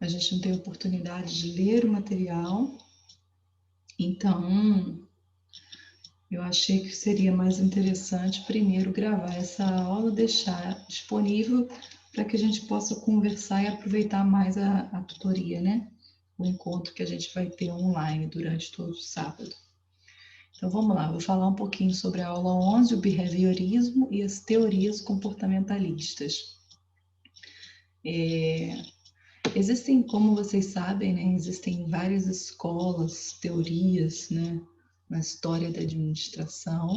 a gente não tem oportunidade de ler o material, então eu achei que seria mais interessante primeiro gravar essa aula, deixar disponível para que a gente possa conversar e aproveitar mais a tutoria, né? O encontro que a gente vai ter online durante todo o sábado. Então vamos lá, vou falar um pouquinho sobre a aula 11, o behaviorismo e as teorias comportamentalistas. Existem, como vocês sabem, né, existem várias escolas, teorias, né, na história da administração.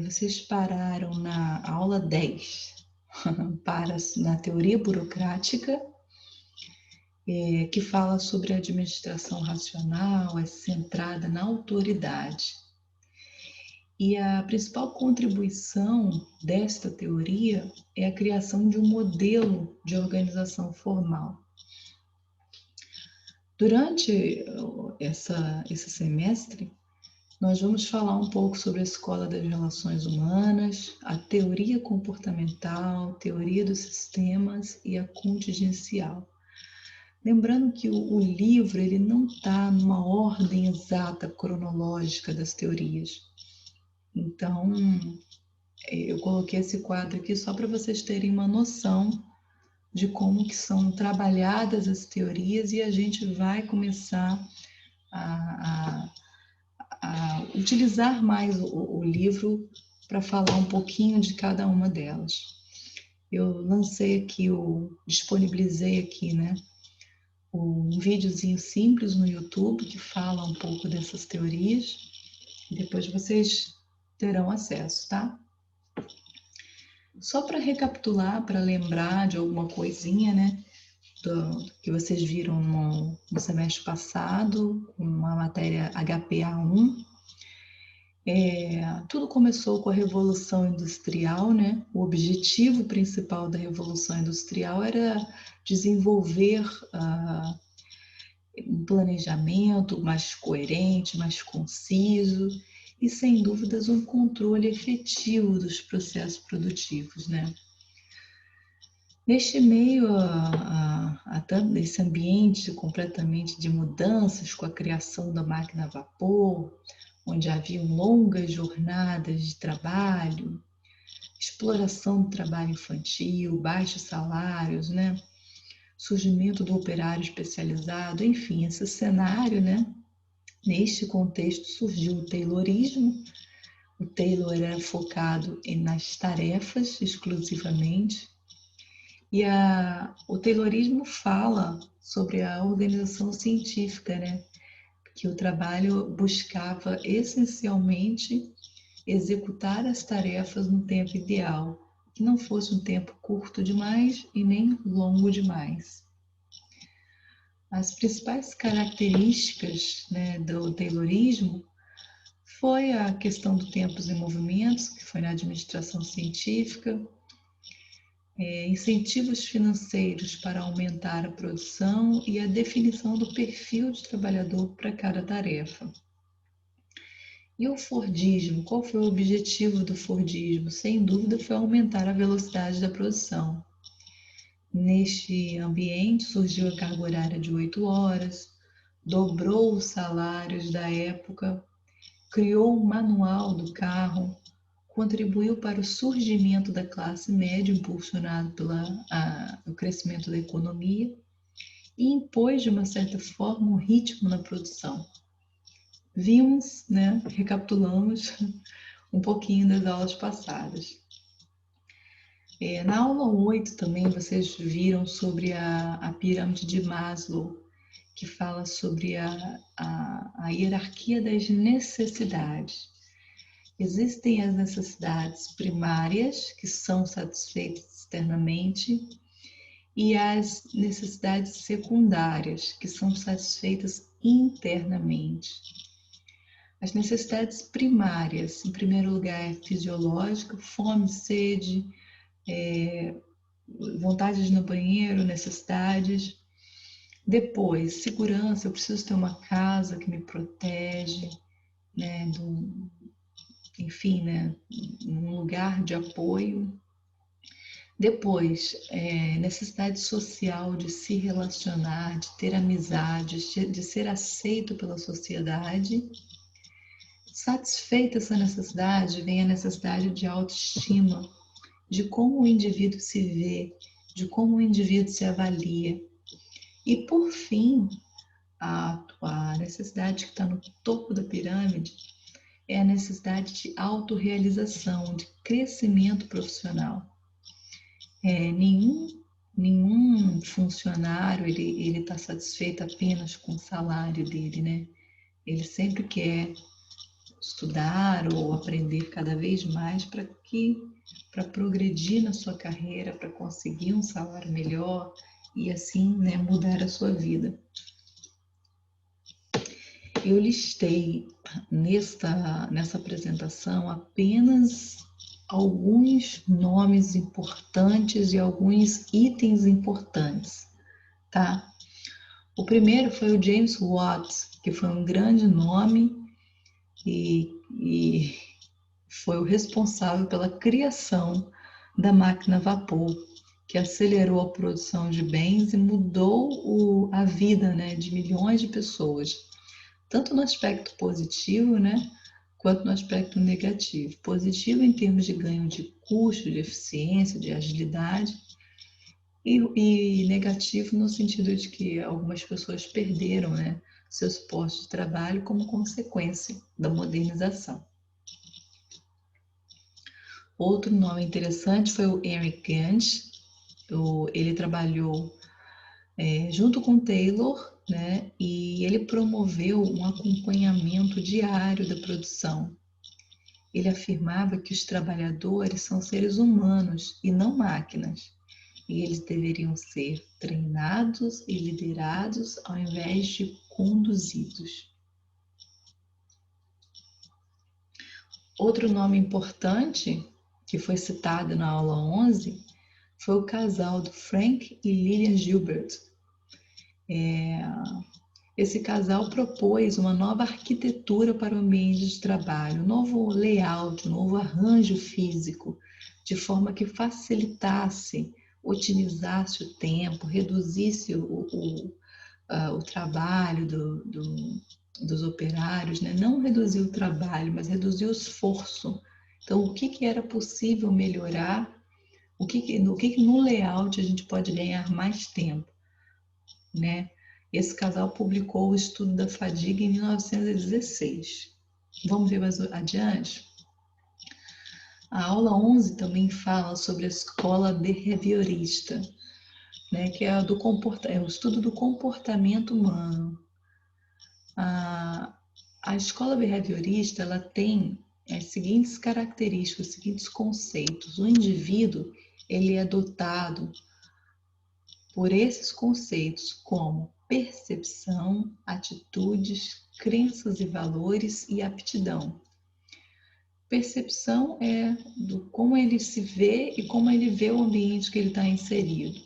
Vocês pararam na aula 10, na teoria burocrática, que fala sobre a administração racional, é centrada na autoridade. E a principal contribuição desta teoria é a criação de um modelo de organização formal. Durante esse semestre, nós vamos falar um pouco sobre a escola das relações humanas, a teoria comportamental, teoria dos sistemas e a contingencial. Lembrando que o livro ele não está numa ordem exata cronológica das teorias. Então, eu coloquei esse quadro aqui só para vocês terem uma noção de como que são trabalhadas as teorias e a gente vai começar a utilizar mais o livro para falar um pouquinho de cada uma delas. Eu disponibilizei aqui, né, um videozinho simples no YouTube que fala um pouco dessas teorias e depois vocês terão acesso, tá? Só para recapitular, para lembrar de alguma coisinha, né, que vocês viram no semestre passado, uma matéria HPA1. Tudo começou com a Revolução Industrial, né? O objetivo principal da Revolução Industrial era desenvolver um planejamento mais coerente, mais conciso e, sem dúvidas, um controle efetivo dos processos produtivos, né? Neste meio desse ambiente completamente de mudanças, com a criação da máquina a vapor, onde haviam longas jornadas de trabalho, exploração do trabalho infantil, baixos salários, né? Surgimento do operário especializado, enfim, esse cenário, né? Neste contexto surgiu o Taylorismo. O Taylor era focado nas tarefas exclusivamente. E o Taylorismo fala sobre a organização científica, né? Que o trabalho buscava essencialmente executar as tarefas no tempo ideal, que não fosse um tempo curto demais e nem longo demais. As principais características, né, do Taylorismo foi a questão do tempos em movimentos, que foi na administração científica, incentivos financeiros para aumentar a produção e a definição do perfil de trabalhador para cada tarefa. E o Fordismo, qual foi o objetivo do Fordismo? Sem dúvida foi aumentar a velocidade da produção. Neste ambiente surgiu a carga horária de 8 horas, dobrou os salários da época, criou um manual do carro, contribuiu para o surgimento da classe média, impulsionado pelo crescimento da economia, e impôs, de uma certa forma, um ritmo na produção. Vimos, né, recapitulamos um pouquinho das aulas passadas. Na aula 8 também vocês viram sobre a pirâmide de Maslow, que fala sobre a hierarquia das necessidades. Existem as necessidades primárias, que são satisfeitas externamente, e as necessidades secundárias, que são satisfeitas internamente. As necessidades primárias, em primeiro lugar, é fisiológica, fome, sede, vontade de ir no banheiro, necessidades. Depois, segurança, eu preciso ter uma casa que me protege, né, enfim, né, um lugar de apoio. Depois, necessidade social de se relacionar, de ter amizades, de ser aceito pela sociedade. Satisfeita essa necessidade, vem a necessidade de autoestima, de como o indivíduo se vê, de como o indivíduo se avalia. E, por fim, a necessidade que está no topo da pirâmide é a necessidade de autorrealização, de crescimento profissional. Nenhum funcionário ele está satisfeito apenas com o salário dele, né? Ele sempre quer estudar ou aprender cada vez mais para progredir na sua carreira, para conseguir um salário melhor e assim, né, mudar a sua vida. Eu listei nessa apresentação apenas alguns nomes importantes e alguns itens importantes, tá? O primeiro foi o James Watt, que foi um grande nome e foi o responsável pela criação da máquina a vapor, que acelerou a produção de bens e mudou a vida, né, de milhões de pessoas, tanto no aspecto positivo, né, quanto no aspecto negativo. Positivo em termos de ganho de custo, de eficiência, de agilidade, e negativo no sentido de que algumas pessoas perderam, né, seus postos de trabalho como consequência da modernização. Outro nome interessante foi o Eric Gans. Ele trabalhou junto com Taylor, né, e ele promoveu um acompanhamento diário da produção. Ele afirmava que os trabalhadores são seres humanos e não máquinas, e eles deveriam ser treinados e liderados ao invés de conduzidos. Outro nome importante que foi citado na aula 11 foi o casal do Frank e Lillian Gilbert. Esse casal propôs uma nova arquitetura para o ambiente de trabalho, um novo layout, um novo arranjo físico, de forma que facilitasse, otimizasse o tempo, reduzisse o trabalho dos operários, né? Não reduzir o trabalho, mas reduzir o esforço. Então, o que era possível melhorar? No layout a gente pode ganhar mais tempo, né? Esse casal publicou o estudo da fadiga em 1916. Vamos ver mais adiante? A aula 11 também fala sobre a escola behaviorista, né, que é o estudo do comportamento humano. A escola behaviorista ela tem as seguintes características, os seguintes conceitos. O indivíduo ele é dotado por esses conceitos como percepção, atitudes, crenças e valores e aptidão. Percepção é do como ele se vê e como ele vê o ambiente que ele está inserido.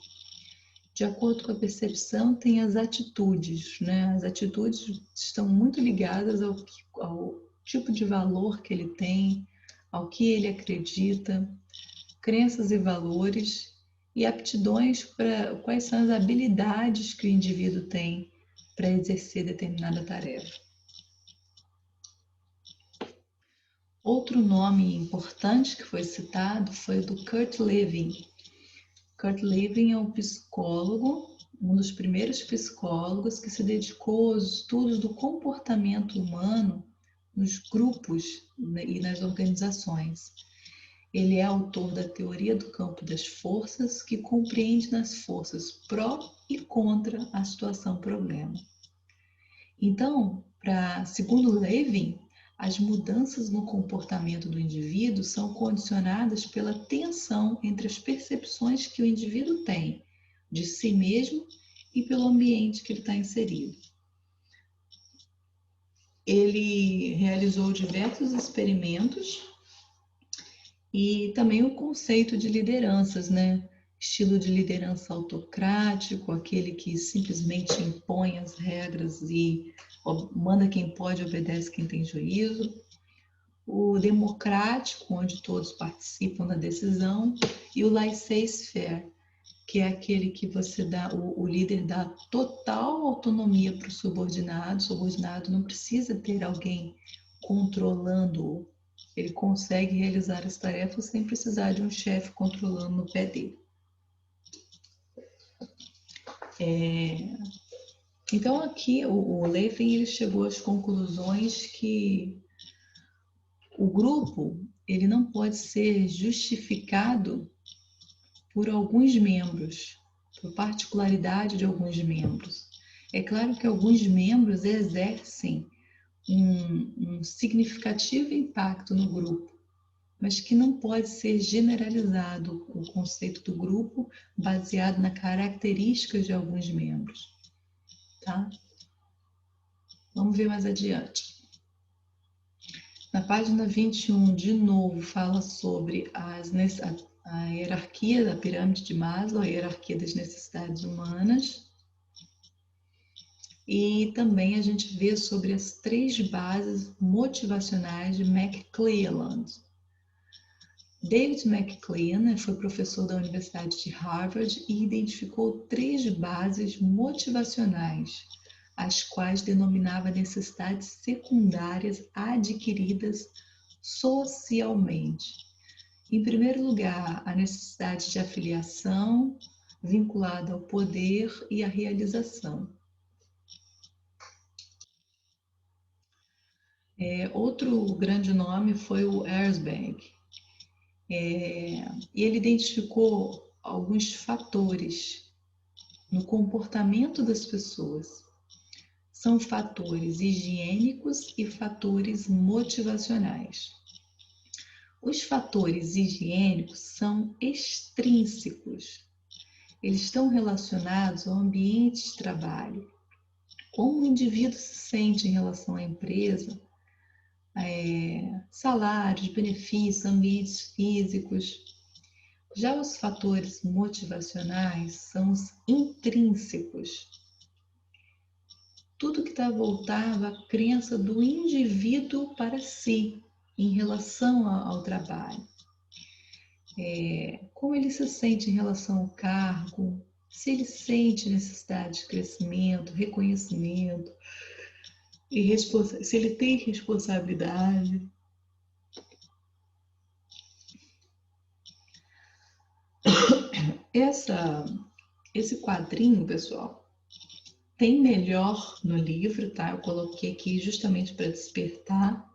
De acordo com a percepção, tem as atitudes, né? As atitudes estão muito ligadas ao tipo de valor que ele tem, ao que ele acredita, crenças e valores, e aptidões para quais são as habilidades que o indivíduo tem para exercer determinada tarefa. Outro nome importante que foi citado foi o do Kurt Lewin. Kurt Lewin é um psicólogo, um dos primeiros psicólogos que se dedicou aos estudos do comportamento humano nos grupos e nas organizações. Ele é autor da teoria do campo das forças, que compreende nas forças pró e contra a situação problema. Então, segundo Lewin, as mudanças no comportamento do indivíduo são condicionadas pela tensão entre as percepções que o indivíduo tem de si mesmo e pelo ambiente que ele está inserido. Ele realizou diversos experimentos e também o conceito de lideranças, né? Estilo de liderança autocrático, aquele que simplesmente impõe as regras e manda quem pode, obedece quem tem juízo. o democrático, onde todos participam da decisão, e o laissez-faire, que é aquele que você dá, o líder dá total autonomia para o subordinado não precisa ter alguém controlando-o, ele consegue realizar as tarefas sem precisar de um chefe controlando no pé dele. Então aqui o Levin ele chegou às conclusões que o grupo ele não pode ser justificado por alguns membros, por particularidade de alguns membros. É claro que alguns membros exercem um significativo impacto no grupo, mas que não pode ser generalizado o conceito do grupo baseado na características de alguns membros, tá? Vamos ver mais adiante. Na página 21, de novo, fala sobre a hierarquia da pirâmide de Maslow, a hierarquia das necessidades humanas. E também a gente vê sobre as 3 bases motivacionais de McClelland. David McClelland foi professor da Universidade de Harvard e identificou 3 bases motivacionais, as quais denominava necessidades secundárias adquiridas socialmente. Em primeiro lugar, a necessidade de afiliação, vinculada ao poder e à realização. Outro grande nome foi o Erzberg. E ele identificou alguns fatores no comportamento das pessoas. São fatores higiênicos e fatores motivacionais. Os fatores higiênicos são extrínsecos. Eles estão relacionados ao ambiente de trabalho. Como o indivíduo se sente em relação à empresa, salários, benefícios, ambientes físicos. Já os fatores motivacionais são os intrínsecos. Tudo que está voltado à crença do indivíduo para si, em relação ao trabalho. Como ele se sente em relação ao cargo, se ele sente necessidade de crescimento, reconhecimento, e se ele tem responsabilidade. Esse quadrinho, pessoal, tem melhor no livro, tá? Eu coloquei aqui justamente para despertar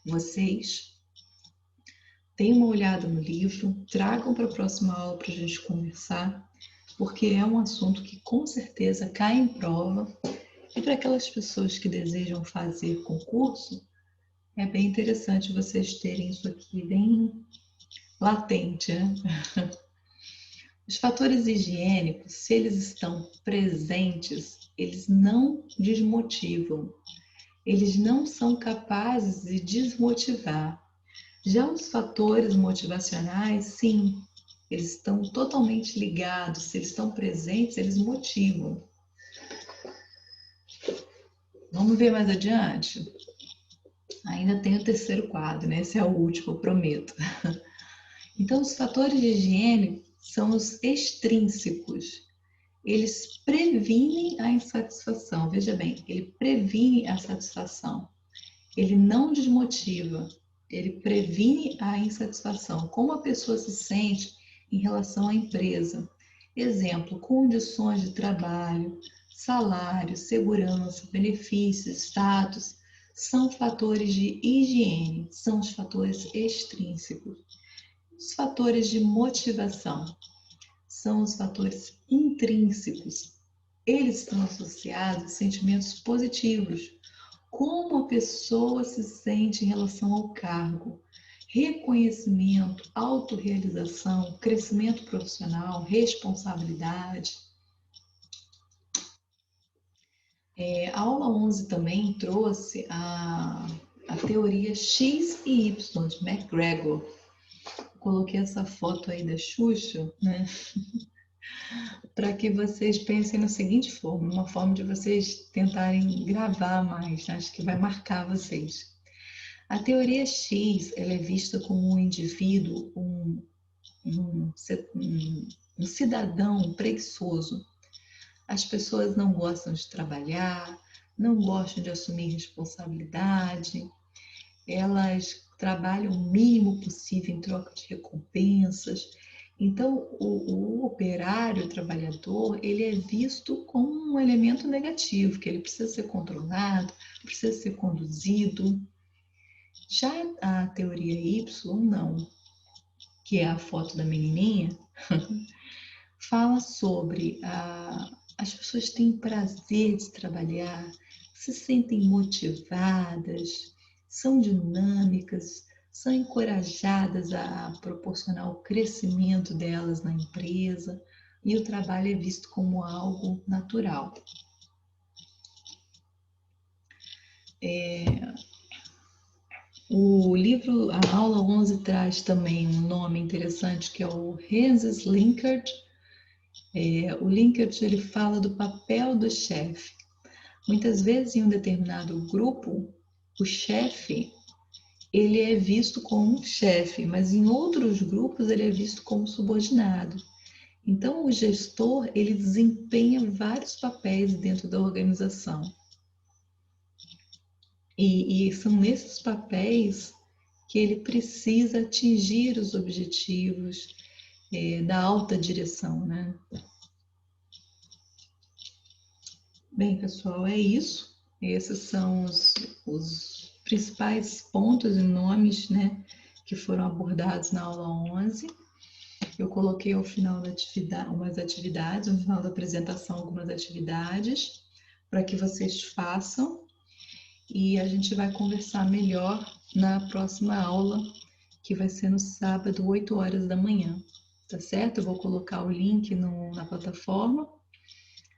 vocês. Deem uma olhada no livro, tragam para a próxima aula para a gente conversar, porque é um assunto que com certeza cai em prova. E para aquelas pessoas que desejam fazer concurso, é bem interessante vocês terem isso aqui bem latente, né? Os fatores higiênicos, se eles estão presentes, eles não desmotivam. Eles não são capazes de desmotivar. Já os fatores motivacionais, sim, eles estão totalmente ligados. Se eles estão presentes, eles motivam. Vamos ver mais adiante? Ainda tem o terceiro quadro, né? Esse é o último, eu prometo. Então, os fatores de higiene são os extrínsecos. Eles previnem a insatisfação. Veja bem, ele previne a satisfação. Ele não desmotiva. Ele previne a insatisfação. Como a pessoa se sente em relação à empresa. Exemplo, condições de trabalho, salário, segurança, benefícios, status, são fatores de higiene, são os fatores extrínsecos. Os fatores de motivação são os fatores intrínsecos. Eles estão associados a sentimentos positivos. Como a pessoa se sente em relação ao cargo, reconhecimento, autorrealização, crescimento profissional, responsabilidade. A aula 11 também trouxe a teoria X e Y de McGregor. Coloquei essa foto aí da Xuxa, né? Para que vocês pensem na seguinte forma, uma forma de vocês tentarem gravar mais, né? Acho que vai marcar vocês. A teoria X, ela é vista como um indivíduo, um cidadão preguiçoso. As pessoas não gostam de trabalhar, não gostam de assumir responsabilidade, elas trabalham o mínimo possível em troca de recompensas. Então, o operário, o trabalhador, ele é visto como um elemento negativo, que ele precisa ser controlado, precisa ser conduzido. Já a teoria Y, não, que é a foto da menininha, fala sobre as pessoas têm prazer de trabalhar, se sentem motivadas, são dinâmicas, são encorajadas a proporcionar o crescimento delas na empresa e o trabalho é visto como algo natural. O livro, a aula 11 traz também um nome interessante que é o Hans Linkert. O Linkert ele fala do papel do chefe. Muitas vezes em um determinado grupo, o chefe ele é visto como um chefe, mas em outros grupos ele é visto como subordinado. Então o gestor ele desempenha vários papéis dentro da organização. E são nesses papéis que ele precisa atingir os objetivos da alta direção, né? Bem, pessoal, é isso. Esses são os principais pontos e nomes, né, que foram abordados na aula 11. Eu coloquei ao final da atividade, umas atividades, no final da apresentação, algumas atividades, para que vocês façam. E a gente vai conversar melhor na próxima aula, que vai ser no sábado, 8 horas da manhã. Tá certo? Eu vou colocar o link na plataforma.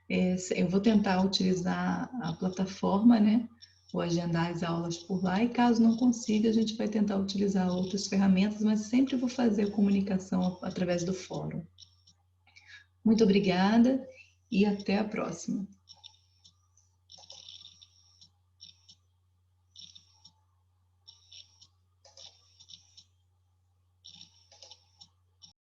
Eu vou tentar utilizar a plataforma, né? Ou agendar as aulas por lá. E caso não consiga, a gente vai tentar utilizar outras ferramentas, mas sempre vou fazer a comunicação através do fórum. Muito obrigada e até a próxima.